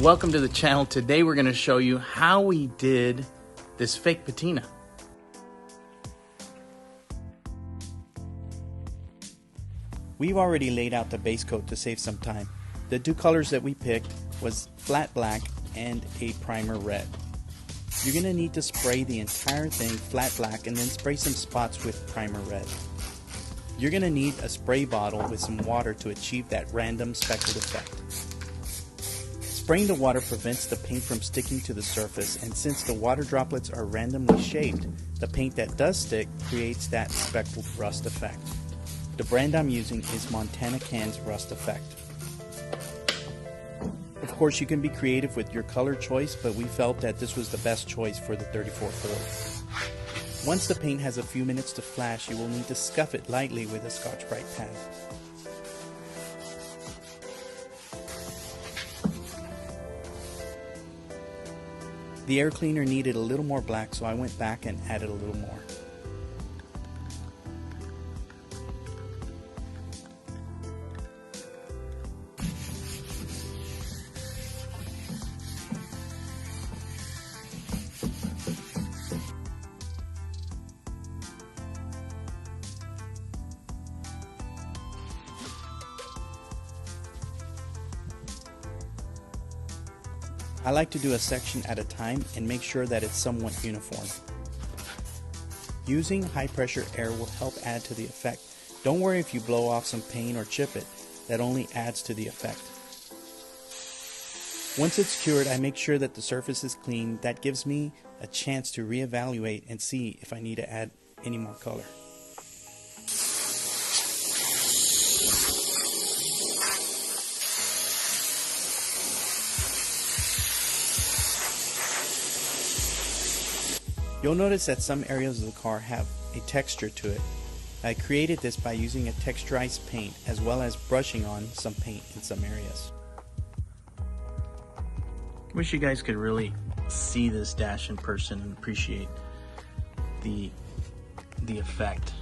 Welcome to the channel. Today we're going to show you how we did this fake patina. We've already laid out the base coat to save some time. The two colors that we picked was flat black and a primer red. You're going to need to spray the entire thing flat black and then spray some spots with primer red. You're going to need a spray bottle with some water to achieve that random speckled effect. Spraying the water prevents the paint from sticking to the surface, and since the water droplets are randomly shaped, the paint that does stick creates that speckled rust effect. The brand I'm using is Montana Can's Rust Effect. Of course, you can be creative with your color choice, but we felt that this was the best choice for the 34 Ford. Once the paint has a few minutes to flash, you will need to scuff it lightly with a Scotch-Brite pad. The air cleaner needed a little more black, so I went back and added a little more. I like to do a section at a time and make sure that it's somewhat uniform. Using high pressure air will help add to the effect. Don't worry if you blow off some paint or chip it, that only adds to the effect. Once it's cured, I make sure that the surface is clean. That gives me a chance to reevaluate and see if I need to add any more color. You'll notice that some areas of the car have a texture to it. I created this by using a texturized paint as well as brushing on some paint in some areas. Wish you guys could really see this dash in person and appreciate the effect.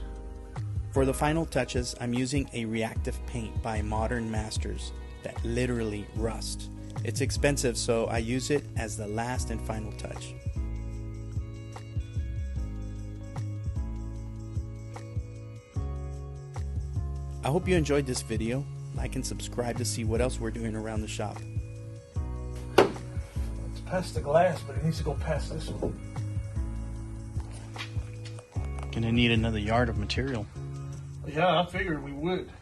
For the final touches, I'm using a reactive paint by Modern Masters that literally rust. It's expensive, so I use it as the last and final touch. I hope you enjoyed this video. Like and subscribe to see what else we're doing around the shop. It's past the glass, but it needs to go past this one. Gonna need another yard of material. Yeah, I figured we would.